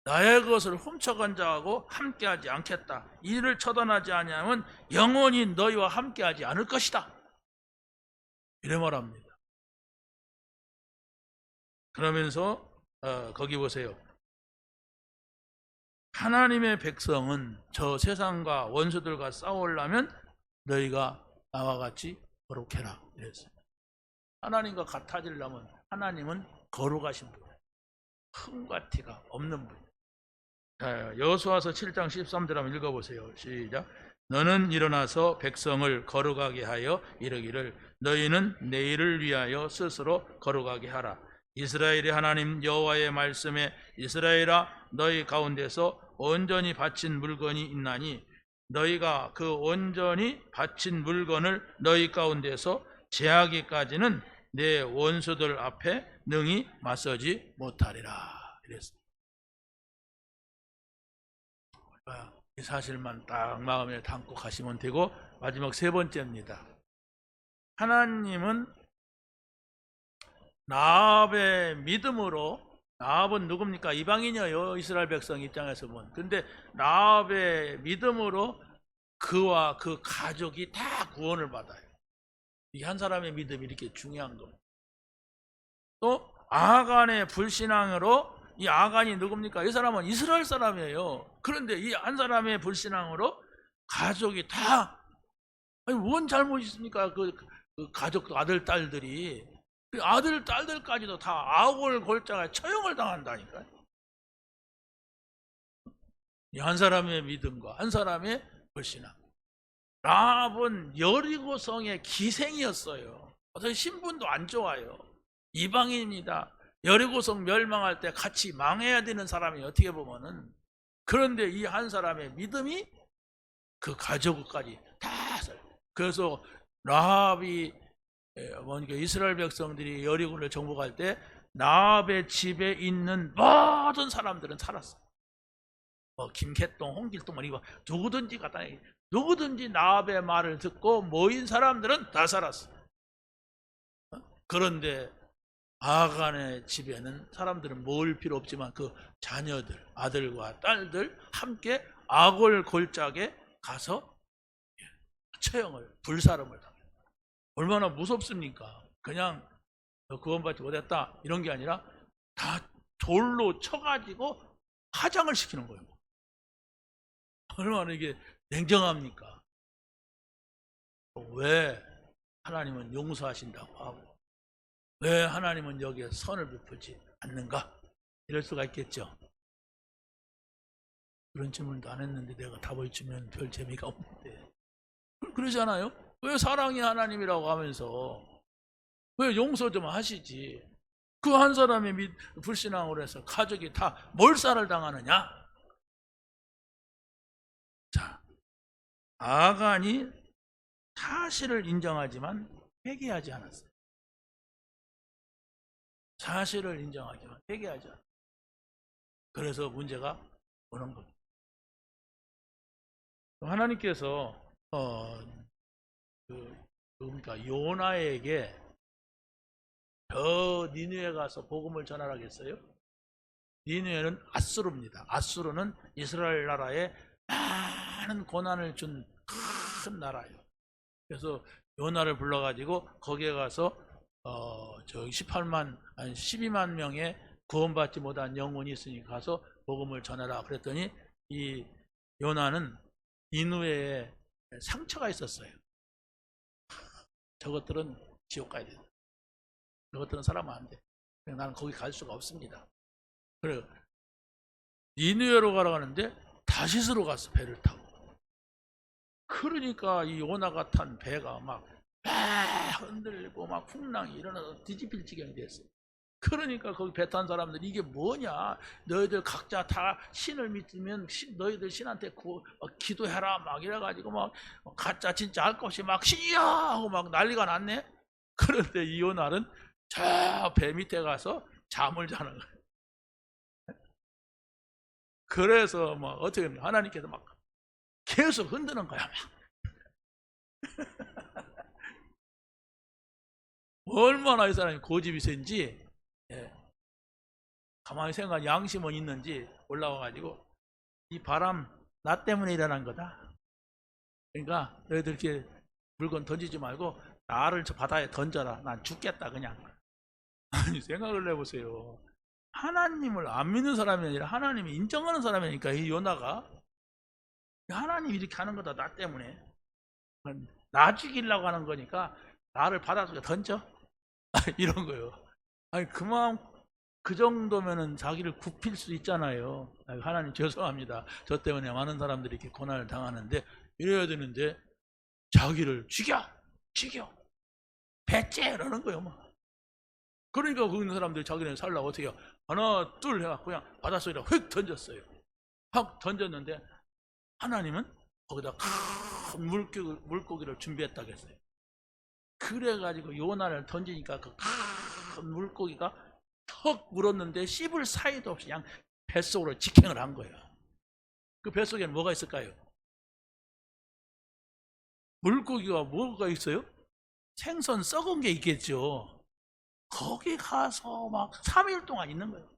나의 것을 훔쳐간 자하고 함께하지 않겠다. 이를 처단하지 아니하면 영원히 너희와 함께하지 않을 것이다. 이래 말합니다. 그러면서 거기 보세요. 하나님의 백성은 저 세상과 원수들과 싸우려면 너희가 나와 같이 거룩해라 이랬어요. 하나님과 같아지려면 하나님은 거룩하신 분이에요. 흠과 티가 없는 분이에요. 자, 여호수아서 7장 13절 한번 읽어보세요. 시작. 너는 일어나서 백성을 거룩하게 하여 이르기를 너희는 내일을 위하여 스스로 거룩하게 하라. 이스라엘의 하나님 여호와의 말씀에 이스라엘아 너희 가운데서 온전히 바친 물건이 있나니 너희가 그 온전히 바친 물건을 너희 가운데서 제하기까지는 내 원수들 앞에 능히 맞서지 못하리라. 이랬습니다. 이 사실만 딱 마음에 담고 가시면 되고, 마지막 3번째입니다. 하나님은 라합의 믿음으로, 라합은 누굽니까? 이방인이에요. 이스라엘 백성 입장에서 보면. 근데 라합의 믿음으로 그와 그 가족이 다 구원을 받아요. 이 한 사람의 믿음이 이렇게 중요한 겁니다. 또 아간의 불신앙으로, 이 아간이 누굽니까? 이 사람은 이스라엘 사람이에요. 그런데 이 한 사람의 불신앙으로 가족이 다, 아니 뭔 잘못이 있습니까? 그 가족 아들 딸들이, 그 아들 딸들까지도 다 아골 골짜기에 처형을 당한다니까요. 이 한 사람의 믿음과 한 사람의 불신앙. 라합은 여리고성의 기생이었어요. 어떻게 신분도 안 좋아요. 이방인입니다. 여리고성 멸망할 때 같이 망해야 되는 사람이 어떻게 보면은. 그런데 이 한 사람의 믿음이 그 가족까지 다 살. 그래서 라합이 뭐니까 이스라엘 백성들이 여리고를 정복할 때 라합의 집에 있는 모든 사람들은 살았어요. 뭐 김개똥, 홍길동 이거 누구든지 갖다 누구든지 나합의 말을 듣고 모인 사람들은 다 살았어. 그런데 아간의 집에는 사람들은 모을 필요 없지만 그 자녀들, 아들과 딸들 함께 아골 골짜기에 가서 처형을, 불사름을 당해요. 얼마나 무섭습니까? 그냥 구원받지 못했다 이런 게 아니라 다 돌로 쳐가지고 화장을 시키는 거예요. 얼마나 이게 냉정합니까? 왜 하나님은 용서하신다고 하고 왜 하나님은 여기에 선을 베풀지 않는가? 이럴 수가 있겠죠. 그런 질문도 안 했는데 내가 답을 주면 별 재미가 없는데 그러잖아요. 왜 사랑이 하나님이라고 하면서 왜 용서 좀 하시지? 그 한 사람이 불신앙으로 해서 가족이 다 몰살을 당하느냐? 자, 아간이 사실을 인정하지만 회개하지 않았어요. 사실을 인정하지만 회개하지 않았어요. 그래서 문제가 오는 겁니다. 하나님께서 그러니까 요나에게 저 니느웨 가서 복음을 전하라겠어요? 니느웨는 아수르입니다. 아수르는 이스라엘 나라에 많은 고난을 준 큰 나라예요. 그래서 요나를 불러가지고 거기에 가서 저 18만 아니 12만 명의 구원받지 못한 영혼이 있으니 가서 복음을 전하라 그랬더니 이 요나는 니느웨에 상처가 있었어요. 저것들은 지옥 가야 된다. 저것들은 살아면 안 돼. 나는 거기 갈 수가 없습니다. 그래요. 니느웨로 가라고 하는데 다시스로 갔어. 배를 타고. 그러니까 이 요나가 탄 배가 막 흔들리고 막 풍랑이 일어나서 뒤집힐 지경이 됐어요. 그러니까 거기 배 탄 사람들이 이게 뭐냐? 너희들 각자 다 신을 믿으면 너희들 신한테 기도해라 막 이래가지고 막 가짜 진짜 할 것 없이 막 신이야 하고 막 난리가 났네. 그런데 이 요나는 저 배 밑에 가서 잠을 자는 거예요. 그래서 막 어떻게 하나님께서 막 계속 흔드는 거야. 막. 얼마나 이 사람이 고집이 센지 가만히 생각하면 양심은 있는지 올라와가지고 이 바람 나 때문에 일어난 거다. 그러니까 너희들 이렇게 물건 던지지 말고 나를 저 바다에 던져라. 난 죽겠다 그냥. 아니 생각을 해보세요. 하나님을 안 믿는 사람이 아니라 하나님이 인정하는 사람이니까 이 요나가 하나님이 이렇게 하는 거다 나 때문에 나 죽이려고 하는 거니까 나를 바닷속에 던져 이런 거예요. 아니 그만 그 정도면은 자기를 굽힐 수 있잖아요. 하나님 죄송합니다. 저 때문에 많은 사람들이 이렇게 고난을 당하는데 이래야 되는데 자기를 죽여 배째 이러는 거예요. 막. 그러니까 거기 있는 사람들이 자기네 살라고 어떻게 해요? 하나 둘 해갖고 그냥 바닷속에다 휙 던졌어요. 확 던졌는데 하나님은 거기다 큰 물고기를 준비했다고 했어요. 그래가지고 요나를 던지니까 그 큰 물고기가 턱 물었는데 씹을 사이도 없이 그냥 뱃속으로 직행을 한 거예요. 그 뱃속에는 뭐가 있을까요? 물고기가 뭐가 있어요? 생선 썩은 게 있겠죠. 거기 가서 막 3일 동안 있는 거예요.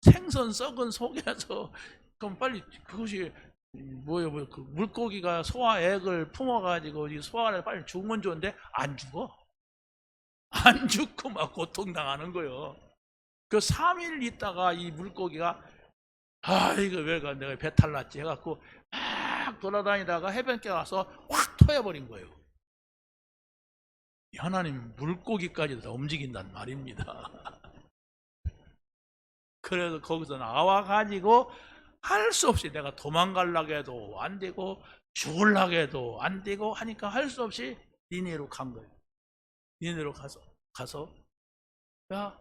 생선 썩은 속에서 그럼 빨리 그것이 뭐예요? 그 물고기가 소화액을 품어가지고 이 소화를 빨리 죽으면 좋은데 안 죽어. 안 죽고 막 고통당하는 거예요. 그 3일 있다가 이 물고기가 이거 왜가 내가 배탈 났지 해갖고 막 돌아다니다가 해변가에 가서 확 토해버린 거예요. 하나님 물고기까지도 다 움직인단 말입니다. 그래서 거기서 나와가지고 할 수 없이 내가 도망가려고 해도 안 되고 죽으려고 해도 안 되고 하니까 할 수 없이 니느웨로 간 거예요. 니느웨로 가서 야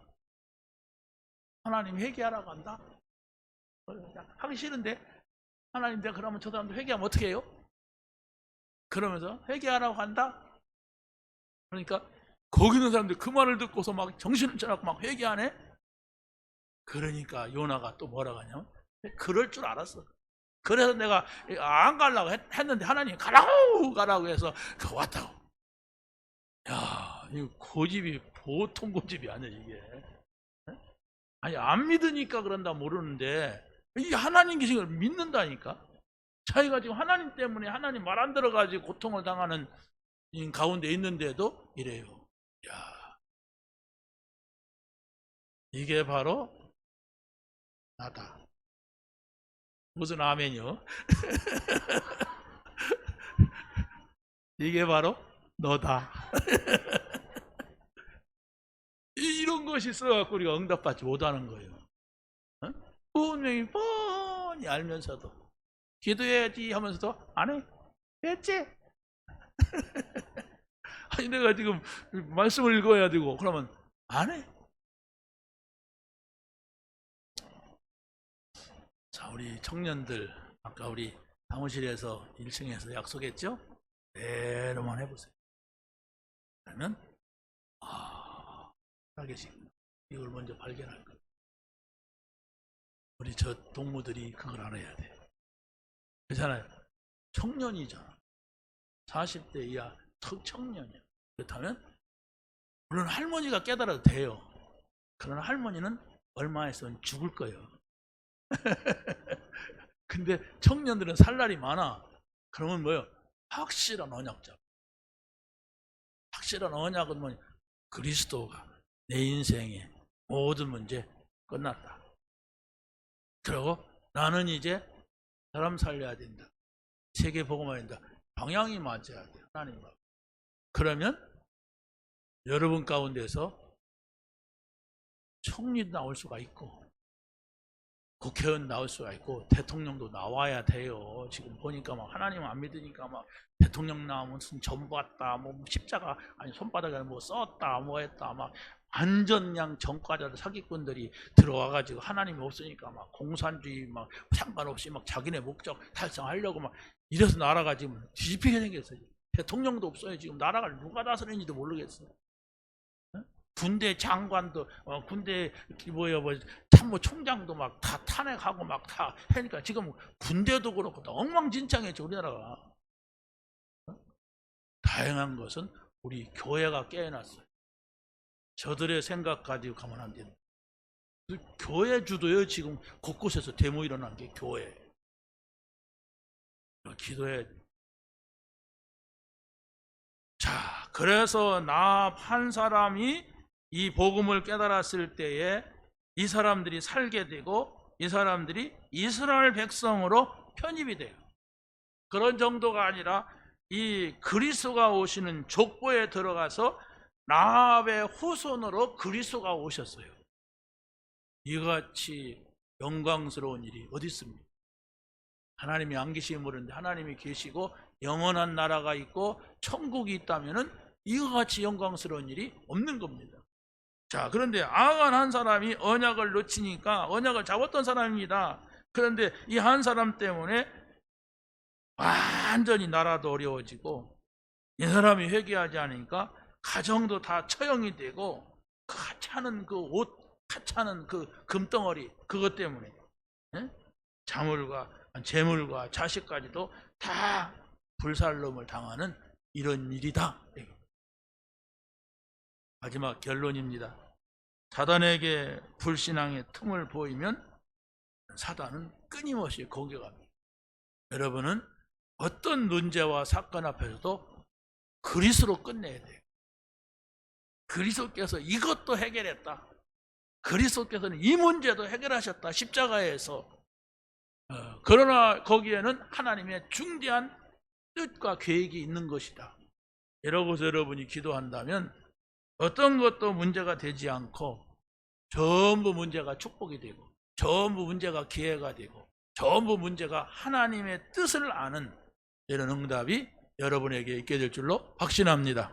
하나님 회개하라고 한다. 하기 싫은데 하나님 내가 그러면 저 사람들 회개하면 어떻게 해요? 그러면서 회개하라고 한다. 그러니까 거기 있는 사람들 그 말을 듣고서 막 정신을 차려고 막 회개하네. 그러니까 요나가 또 뭐라고 하냐면 그럴 줄 알았어. 그래서 내가 안 가려고 했는데 하나님 가라고 해서 왔다고. 야, 이 고집이 보통 고집이 아니야 이게. 아니 안 믿으니까 그런다 모르는데 이 하나님 계신 걸 믿는다니까. 자기가 지금 하나님 때문에 하나님 말 안 들어가지고 고통을 당하는 가운데 있는데도 이래요. 야, 이게 바로 나다. 무슨 아멘이요? 이게 바로 너다. 이런 것이 있어갖고 우리가 응답받지 못하는 거예요. 어? 분명히 뻔히 알면서도 기도해야지 하면서도 안 해. 했지? 아니 내가 지금 말씀을 읽어야 되고 그러면 안 해. 자, 우리 청년들 아까 우리 사무실에서 1층에서 약속했죠? 그대로만 해보세요. 그러면 살아계시구나. 이걸 먼저 발견할 거예요. 우리 저 동무들이 그걸 알아야 돼. 그렇잖아요. 청년이잖아. 40대 이하 청년이야. 그렇다면 물론 할머니가 깨달아도 돼요. 그러나 할머니는 얼마 있으면 죽을 거예요. 근데 청년들은 살 날이 많아. 그러면 뭐예요? 확실한 언약 잡아. 확실한 언약은 뭐냐? 그리스도가 내 인생의 모든 문제 끝났다. 그리고 나는 이제 사람 살려야 된다. 세계 복음화야 된다. 방향이 맞아야 돼. 하나님과. 그러면 여러분 가운데서 총리도 나올 수가 있고 국회의원 나올 수가 있고 대통령도 나와야 돼요. 지금 보니까 막 하나님 안 믿으니까 막 대통령 나오면 무슨 점 봤다, 뭐 십자가 아니 손바닥에 뭐 썼다, 뭐 했다, 막 완전 그냥 전과자들 사기꾼들이 들어와가지고 하나님이 없으니까 막 공산주의 막 상관없이 막 자기네 목적 달성하려고 막 이래서 나라가 지금 뒤집히게 생겼어요. 대통령도 없어요. 지금 나라가 누가 다스리는지도 모르겠어요. 군대 장관도 군대 참모 총장도 막 다 탄핵하고 막 다 하니까 지금 군대도 그렇고 엉망진창이죠 우리나라가. 다행한 것은 우리 교회가 깨어났어요. 저들의 생각 가지고 가면 안 됩니다. 교회 주도요. 지금 곳곳에서 데모 일어난 게 교회. 기도해. 자, 그래서 나 한 사람이 이 복음을 깨달았을 때에 이 사람들이 살게 되고 이 사람들이 이스라엘 백성으로 편입이 돼요. 그런 정도가 아니라 이 그리스도가 오시는 족보에 들어가서 라합의 후손으로 그리스도가 오셨어요. 이같이 영광스러운 일이 어디 있습니까? 하나님이 안 계시면 모르는데 하나님이 계시고 영원한 나라가 있고 천국이 있다면은 이와 같이 영광스러운 일이 없는 겁니다. 자, 그런데 아간 한 사람이 언약을 놓치니까 언약을 잡았던 사람입니다. 그런데 이 한 사람 때문에 완전히 나라도 어려워지고 이 사람이 회개하지 않으니까 가정도 다 처형이 되고 하찮은 그 옷, 하찮은 그 금덩어리 그것 때문에 재물과 자식까지도 다 불살름을 당하는 이런 일이다. 마지막 결론입니다. 사단에게 불신앙의 틈을 보이면 사단은 끊임없이 공격합니다. 여러분은 어떤 문제와 사건 앞에서도 그리스도로 끝내야 돼요. 그리스도께서 이것도 해결했다. 그리스도께서는 이 문제도 해결하셨다. 십자가에서. 그러나 거기에는 하나님의 중대한 뜻과 계획이 있는 것이다. 이러고서 여러분이 기도한다면 어떤 것도 문제가 되지 않고 전부 문제가 축복이 되고 전부 문제가 기회가 되고 전부 문제가 하나님의 뜻을 아는 이런 응답이 여러분에게 있게 될 줄로 확신합니다.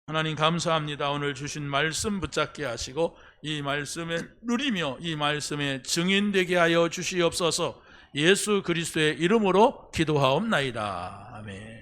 하나님 감사합니다. 오늘 주신 말씀 붙잡게 하시고 이 말씀에 누리며 이 말씀에 증인되게 하여 주시옵소서. 예수 그리스도의 이름으로 기도하옵나이다. 아멘.